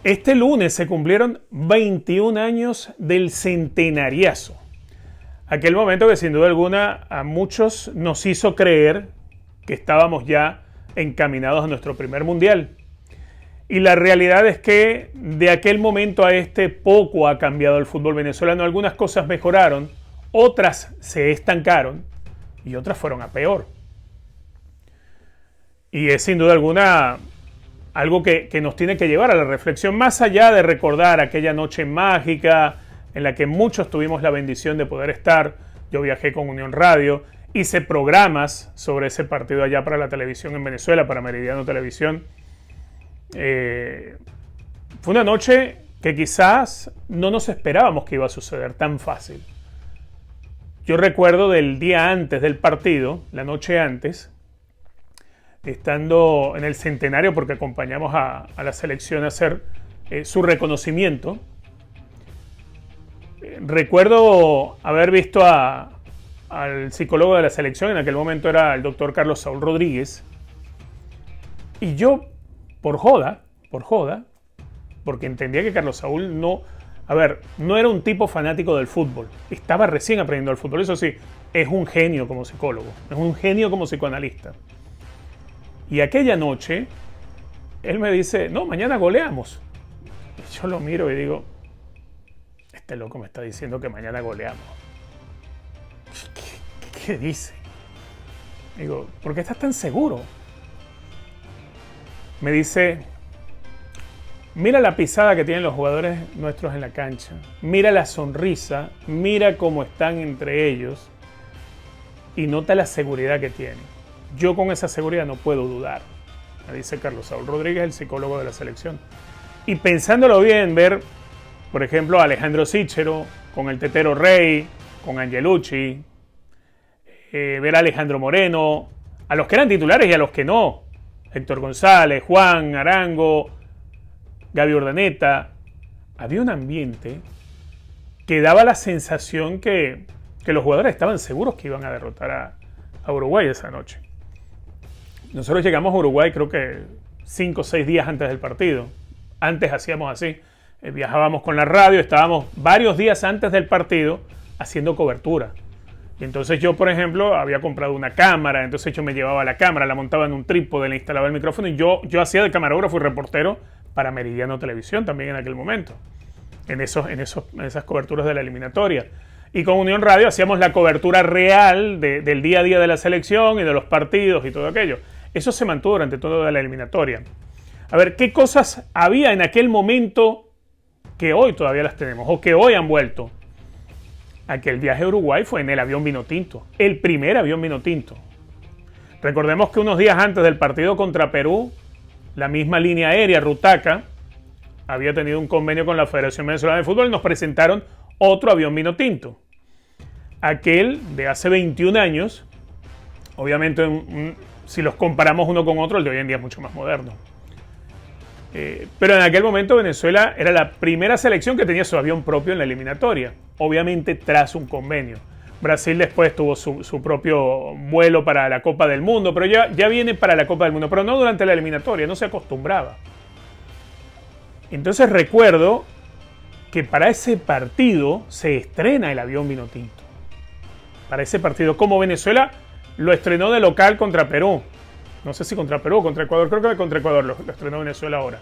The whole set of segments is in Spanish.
Este lunes se cumplieron 21 años del centenariazo. Aquel momento que sin duda alguna a muchos nos hizo creer que estábamos ya encaminados a nuestro primer mundial. Y la realidad es que de aquel momento a este poco ha cambiado el fútbol venezolano. Algunas cosas mejoraron, otras se estancaron y otras fueron a peor. Y es sin duda alguna algo que nos tiene que llevar a la reflexión, más allá de recordar aquella noche mágica en la que muchos tuvimos la bendición de poder estar. Yo viajé con Unión Radio, hice programas sobre ese partido allá para la televisión en Venezuela, para Meridiano Televisión. Fue una noche que quizás no nos esperábamos que iba a suceder tan fácil. Yo recuerdo del día antes del partido, la noche antes, estando en el centenario porque acompañamos a la selección a hacer su reconocimiento. Recuerdo haber visto al psicólogo de la selección, en aquel momento era el doctor Carlos Saúl Rodríguez, y yo, por joda, porque entendía que Carlos Saúl no era un tipo fanático del fútbol, estaba recién aprendiendo el fútbol, eso sí, es un genio como psicólogo, es un genio como psicoanalista. Y aquella noche, él me dice, no, mañana goleamos. Y yo lo miro y digo, este loco me está diciendo que mañana goleamos. ¿Qué dice? Digo, ¿por qué estás tan seguro? Me dice, mira la pisada que tienen los jugadores nuestros en la cancha. Mira la sonrisa, mira cómo están entre ellos y nota la seguridad que tienen. Yo con esa seguridad no puedo dudar, me dice Carlos Saúl Rodríguez, el psicólogo de la selección. Y pensándolo bien, ver, por ejemplo, a Alejandro Cíchero, con el Tetero Rey, con Angelucci, ver a Alejandro Moreno, a los que eran titulares y a los que no, Héctor González, Juan Arango, Gaby Urdaneta, había un ambiente que daba la sensación que los jugadores estaban seguros que iban a derrotar a Uruguay esa noche. Nosotros llegamos a Uruguay creo que 5 o 6 días antes del partido. Antes hacíamos así, viajábamos con la radio, estábamos varios días antes del partido haciendo cobertura. Y entonces yo, por ejemplo, había comprado una cámara, entonces yo me llevaba la cámara, la montaba en un trípode, le instalaba el micrófono y yo hacía de camarógrafo y reportero para Meridiano Televisión también en aquel momento, en esas coberturas de la eliminatoria. Y con Unión Radio hacíamos la cobertura real del día a día de la selección y de los partidos y todo aquello. Eso se mantuvo durante toda la eliminatoria. A ver, ¿qué cosas había en aquel momento que hoy todavía las tenemos o que hoy han vuelto? Aquel viaje a Uruguay fue en el avión Vinotinto, el primer avión Vinotinto. Recordemos que unos días antes del partido contra Perú, la misma línea aérea, Rutaca, había tenido un convenio con la Federación Venezolana de Fútbol y nos presentaron otro avión Vinotinto. Aquel de hace 21 años, obviamente si los comparamos uno con otro, el de hoy en día es mucho más moderno. Pero en aquel momento Venezuela era la primera selección que tenía su avión propio en la eliminatoria, obviamente tras un convenio. Brasil después tuvo su propio vuelo para la Copa del Mundo, pero ya viene para la Copa del Mundo, pero no durante la eliminatoria, no se acostumbraba. Entonces recuerdo que para ese partido se estrena el avión Vinotinto. Para ese partido, como Venezuela lo estrenó de local contra Perú. No sé si contra Perú o contra Ecuador, creo que contra Ecuador lo estrenó Venezuela ahora.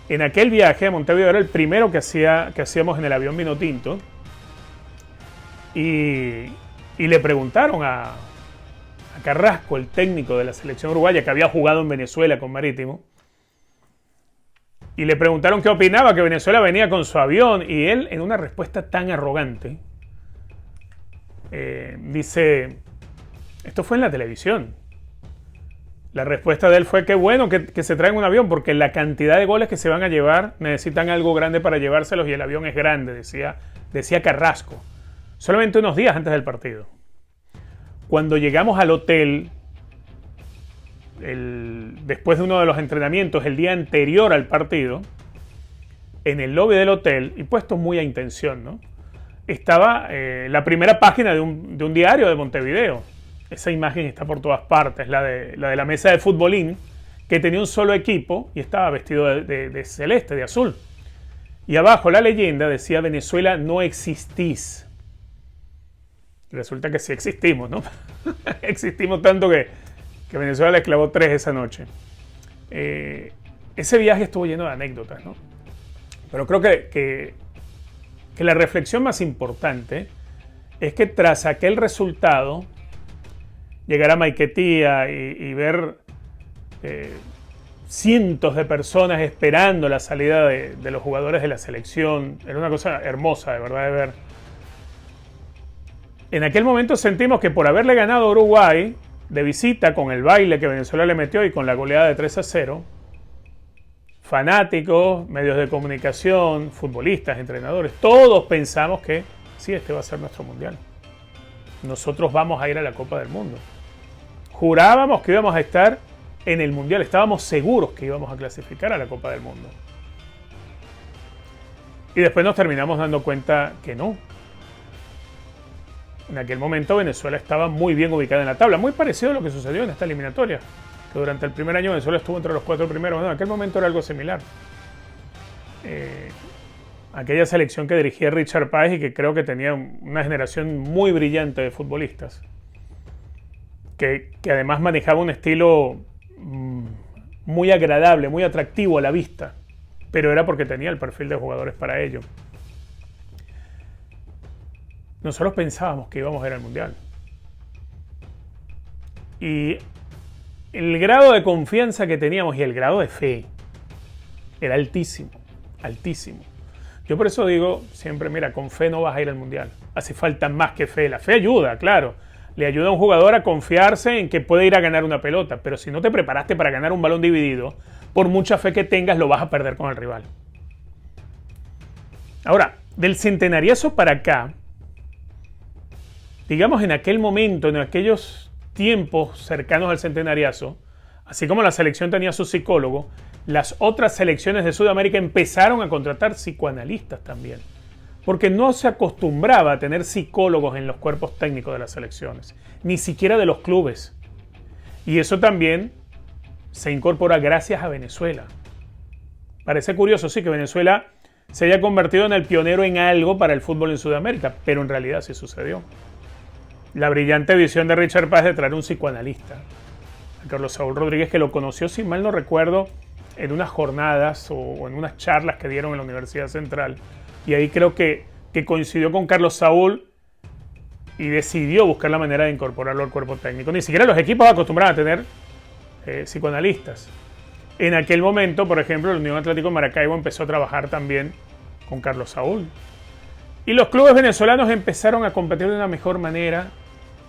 En aquel viaje a Montevideo era el primero que hacíamos en el avión Vinotinto. Y le preguntaron a Carrasco, el técnico de la selección uruguaya, que había jugado en Venezuela con Marítimo, y le preguntaron qué opinaba que Venezuela venía con su avión, y él, en una respuesta tan arrogante, dice, esto fue en la televisión. La respuesta de él fue, qué bueno que se traen un avión, porque la cantidad de goles que se van a llevar, necesitan algo grande para llevárselos, y el avión es grande, decía Carrasco. Solamente unos días antes del partido. Cuando llegamos al hotel, después de uno de los entrenamientos, el día anterior al partido, en el lobby del hotel, y puesto muy a intención, ¿no?, estaba la primera página de un diario de Montevideo. Esa imagen está por todas partes, la de la mesa de futbolín, que tenía un solo equipo y estaba vestido de celeste, de azul. Y abajo la leyenda decía: Venezuela, no existís. Resulta que sí existimos, ¿no? Existimos tanto que Venezuela le clavó 3 esa noche. Ese viaje estuvo lleno de anécdotas, ¿no? Pero creo que la reflexión más importante es que tras aquel resultado, llegar a Maiquetía y ver cientos de personas esperando la salida de los jugadores de la selección, era una cosa hermosa, de verdad, de ver. En aquel momento sentimos que por haberle ganado a Uruguay de visita, con el baile que Venezuela le metió y con la goleada de 3-0, fanáticos, medios de comunicación, futbolistas, entrenadores, todos pensamos que sí, este va a ser nuestro mundial. Nosotros vamos a ir a la Copa del Mundo. Jurábamos que íbamos a estar en el mundial, estábamos seguros que íbamos a clasificar a la Copa del Mundo. Y después nos terminamos dando cuenta que no. En aquel momento Venezuela estaba muy bien ubicada en la tabla, muy parecido a lo que sucedió en esta eliminatoria, que durante el primer año Venezuela estuvo entre los 4 primeros. Bueno, en aquel momento era algo similar. Aquella selección que dirigía Richard Páez y que creo que tenía una generación muy brillante de futbolistas, que además manejaba un estilo muy agradable, muy atractivo a la vista, pero era porque tenía el perfil de jugadores para ello. Nosotros pensábamos que íbamos a ir al mundial. Y el grado de confianza que teníamos y el grado de fe era altísimo, altísimo. Yo por eso digo siempre, mira, con fe no vas a ir al mundial. Hace falta más que fe. La fe ayuda, claro. Le ayuda a un jugador a confiarse en que puede ir a ganar una pelota. Pero si no te preparaste para ganar un balón dividido, por mucha fe que tengas, lo vas a perder con el rival. Ahora, del centenariazo para acá, digamos en aquel momento, en aquellos tiempos cercanos al centenariazo, así como la selección tenía su psicólogo, las otras selecciones de Sudamérica empezaron a contratar psicoanalistas también, porque no se acostumbraba a tener psicólogos en los cuerpos técnicos de las selecciones, ni siquiera de los clubes. Y eso también se incorpora gracias a Venezuela. Parece curioso, sí, que Venezuela se haya convertido en el pionero en algo para el fútbol en Sudamérica, pero en realidad sí sucedió. La brillante visión de Richard Páez de traer un psicoanalista, a Carlos Saúl Rodríguez, que lo conoció, si mal no recuerdo, en unas jornadas o en unas charlas que dieron en la Universidad Central. Y ahí creo que coincidió con Carlos Saúl y decidió buscar la manera de incorporarlo al cuerpo técnico. Ni siquiera los equipos acostumbraban a tener psicoanalistas. En aquel momento, por ejemplo, el Unión Atlético de Maracaibo empezó a trabajar también con Carlos Saúl. Y los clubes venezolanos empezaron a competir de una mejor manera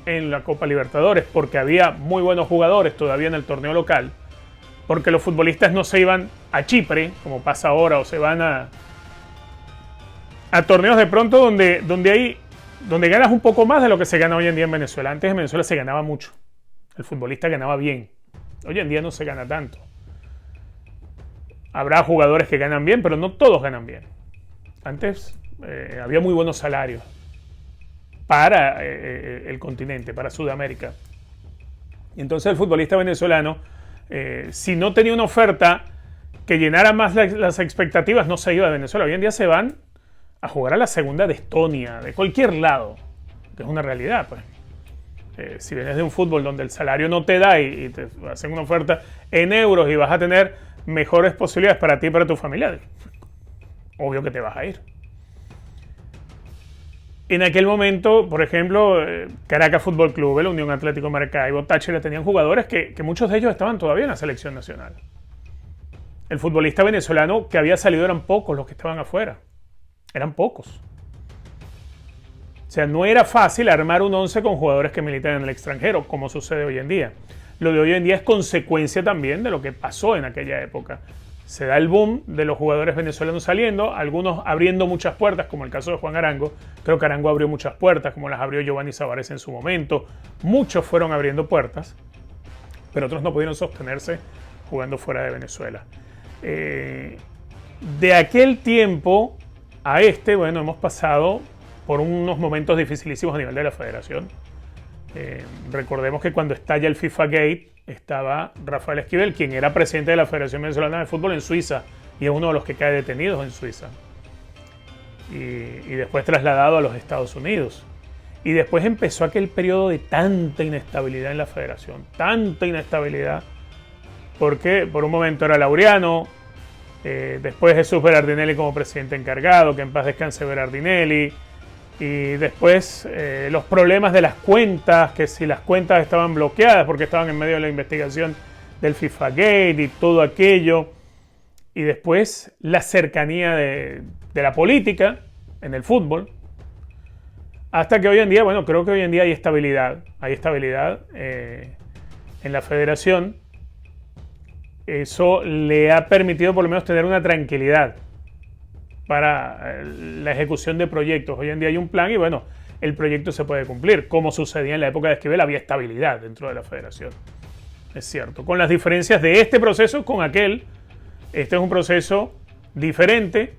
en la Copa Libertadores, porque había muy buenos jugadores todavía en el torneo local, porque los futbolistas no se iban a Chipre, como pasa ahora, o se van a torneos de pronto donde ganas un poco más de lo que se gana hoy en día en Venezuela. Antes en Venezuela se ganaba mucho, el futbolista ganaba bien. Hoy en día no se gana tanto. Habrá jugadores que ganan bien, pero no todos ganan bien. Antes había muy buenos salarios para el continente, para Sudamérica. Y entonces el futbolista venezolano, si no tenía una oferta que llenara más las expectativas, no se iba de Venezuela. Hoy en día se van a jugar a la segunda de Estonia, de cualquier lado, que es una realidad, pues. Si vienes de un fútbol donde el salario no te da y te hacen una oferta en euros y vas a tener mejores posibilidades para ti y para tu familia, obvio que te vas a ir. En aquel momento, por ejemplo, Caracas Fútbol Club, la Unión Atlético de Maracaibo, Táchira, tenían jugadores que muchos de ellos estaban todavía en la selección nacional. El futbolista venezolano que había salido eran pocos los que estaban afuera. Eran pocos. O sea, no era fácil armar un 11 con jugadores que militan en el extranjero, como sucede hoy en día. Lo de hoy en día es consecuencia también de lo que pasó en aquella época. Se da el boom de los jugadores venezolanos saliendo, algunos abriendo muchas puertas, como el caso de Juan Arango. Creo que Arango abrió muchas puertas, como las abrió Giovanni Savares en su momento. Muchos fueron abriendo puertas, pero otros no pudieron sostenerse jugando fuera de Venezuela. De aquel tiempo a bueno, hemos pasado por unos momentos dificilísimos a nivel de la federación. Recordemos que cuando estalla el FIFA Gate, estaba Rafael Esquivel, quien era presidente de la Federación Venezolana de Fútbol en Suiza y es uno de los que cae detenidos en Suiza. Y después trasladado a los Estados Unidos. Y después empezó aquel periodo de tanta inestabilidad en la federación, tanta inestabilidad, porque por un momento era Laureano, después Jesús Berardinelli como presidente encargado, que en paz descanse Berardinelli, y después los problemas de las cuentas, que si las cuentas estaban bloqueadas porque estaban en medio de la investigación del FIFA Gate y todo aquello, y después la cercanía de la política en el fútbol, hasta que hoy en día, bueno, creo que hoy en día hay estabilidad en la federación. Eso le ha permitido por lo menos tener una tranquilidad para la ejecución de proyectos. Hoy en día hay un plan y bueno, el proyecto se puede cumplir. Como sucedía en la época de Esquivel, había estabilidad dentro de la federación. Es cierto. Con las diferencias de este proceso con aquel, este es un proceso diferente,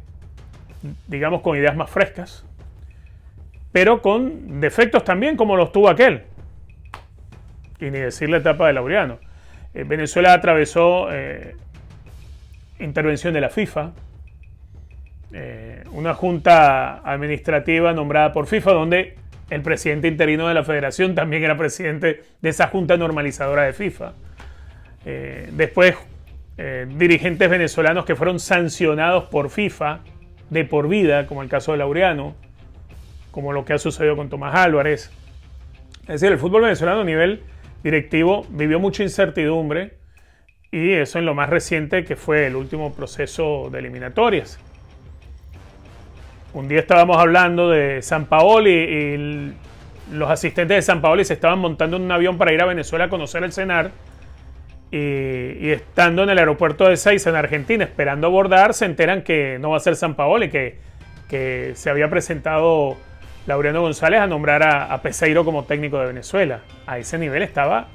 digamos con ideas más frescas, pero con defectos también como los tuvo aquel. Y ni decir la etapa de Laureano. Venezuela atravesó intervención de la FIFA, una junta administrativa nombrada por FIFA, donde el presidente interino de la federación también era presidente de esa junta normalizadora de FIFA. Después, dirigentes venezolanos que fueron sancionados por FIFA de por vida, como el caso de Laureano, como lo que ha sucedido con Tomás Álvarez. Es decir, el fútbol venezolano a nivel directivo vivió mucha incertidumbre y eso en lo más reciente que fue el último proceso de eliminatorias. Un día estábamos hablando de Sampaoli y los asistentes de Sampaoli se estaban montando en un avión para ir a Venezuela a conocer el CENAR y estando en el aeropuerto de Ezeiza en Argentina esperando abordar se enteran que no va a ser Sampaoli, que se había presentado Laureano González a nombrar a Peseiro como técnico de Venezuela. A ese nivel estaba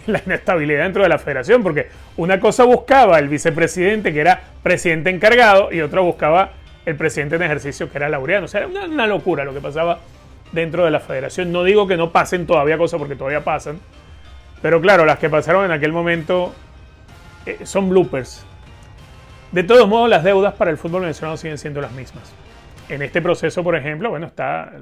la inestabilidad dentro de la federación, porque una cosa buscaba el vicepresidente, que era presidente encargado, y otra buscaba el presidente en ejercicio, que era Laureano. O sea, era una locura lo que pasaba dentro de la federación. No digo que no pasen todavía cosas, porque todavía pasan, pero claro, las que pasaron en aquel momento son bloopers. De todos modos, las deudas para el fútbol venezolano siguen siendo las mismas. En este proceso, por ejemplo, bueno, está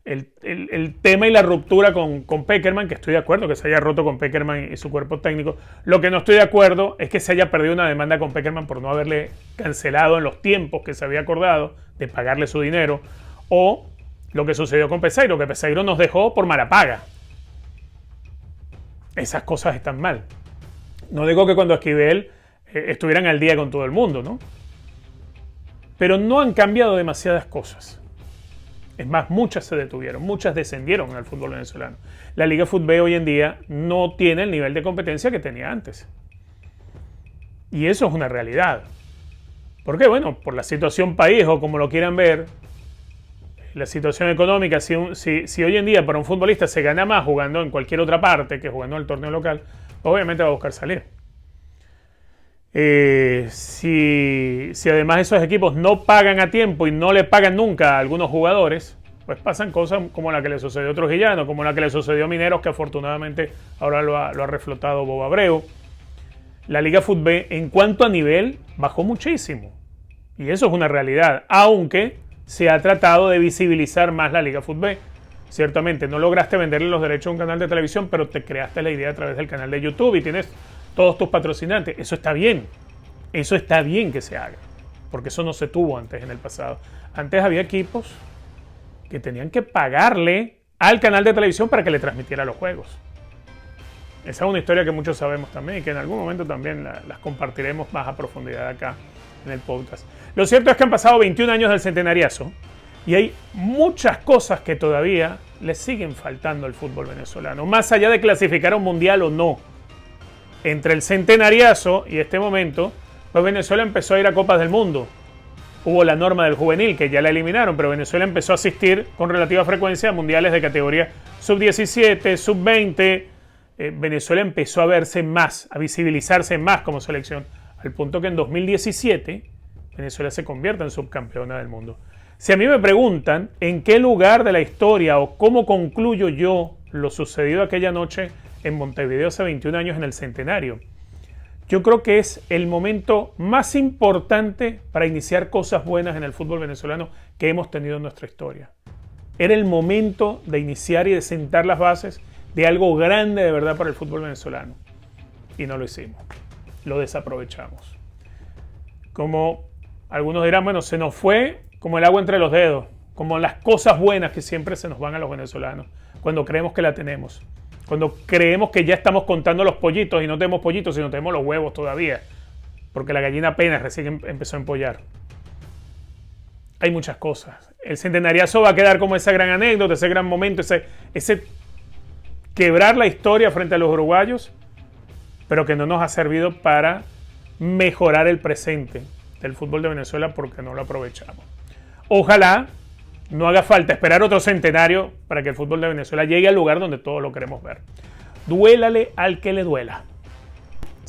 el tema y la ruptura con Pekerman, que estoy de acuerdo que se haya roto con Pekerman y su cuerpo técnico. Lo que no estoy de acuerdo es que se haya perdido una demanda con Pekerman por no haberle cancelado en los tiempos que se había acordado de pagarle su dinero, o lo que sucedió con Peseiro, que Peseiro nos dejó por mala paga. Esas cosas están mal. No digo que cuando Esquivel estuvieran al día con todo el mundo, ¿no? Pero no han cambiado demasiadas cosas. Es más, muchas se detuvieron, muchas descendieron en el fútbol venezolano. La Liga Fútbol hoy en día no tiene el nivel de competencia que tenía antes. Y eso es una realidad. ¿Por qué? Bueno, por la situación país o como lo quieran ver, la situación económica, si hoy en día para un futbolista se gana más jugando en cualquier otra parte que jugando en el torneo local, obviamente va a buscar salir. Si además esos equipos no pagan a tiempo y no le pagan nunca a algunos jugadores, pues pasan cosas como la que le sucedió a Trujillano, como la que le sucedió a Mineros, que afortunadamente ahora lo ha reflotado Bob Abreu. La Liga Fútbol en cuanto a nivel bajó muchísimo y eso es una realidad, aunque se ha tratado de visibilizar más la Liga Fútbol. Ciertamente no lograste venderle los derechos a un canal de televisión, pero te creaste la idea a través del canal de YouTube y tienes todos tus patrocinantes. Eso está bien que se haga, porque eso no se tuvo antes en el pasado. Antes había equipos que tenían que pagarle al canal de televisión para que le transmitiera los juegos. Esa es una historia que muchos sabemos también y que en algún momento también las compartiremos más a profundidad acá en el podcast. Lo cierto es que han pasado 21 años del centenariazo y hay muchas cosas que todavía le siguen faltando al fútbol venezolano, más allá de clasificar a un mundial o no. Entre el centenariazo y este momento, pues Venezuela empezó a ir a Copas del Mundo. Hubo la norma del juvenil, que ya la eliminaron, pero Venezuela empezó a asistir con relativa frecuencia a mundiales de categoría sub-17, sub-20. Venezuela empezó a verse más, a visibilizarse más como selección, al punto que en 2017 Venezuela se convierte en subcampeona del mundo. Si a mí me preguntan en qué lugar de la historia o cómo concluyo yo lo sucedido aquella noche en Montevideo hace 21 años en el centenario. Yo creo que es el momento más importante para iniciar cosas buenas en el fútbol venezolano que hemos tenido en nuestra historia. Era el momento de iniciar y de sentar las bases de algo grande de verdad para el fútbol venezolano. Y no lo hicimos. Lo desaprovechamos. Como algunos dirán, bueno, se nos fue como el agua entre los dedos, como las cosas buenas que siempre se nos van a los venezolanos, cuando creemos que la tenemos. Cuando creemos que ya estamos contando los pollitos y no tenemos pollitos, sino tenemos los huevos todavía, porque la gallina apenas recién empezó a empollar. Hay muchas cosas. El centenariazo va a quedar como esa gran anécdota, ese gran momento, ese quebrar la historia frente a los uruguayos, pero que no nos ha servido para mejorar el presente del fútbol de Venezuela porque no lo aprovechamos. Ojalá no haga falta esperar otro centenario para que el fútbol de Venezuela llegue al lugar donde todos lo queremos ver. Duélale al que le duela.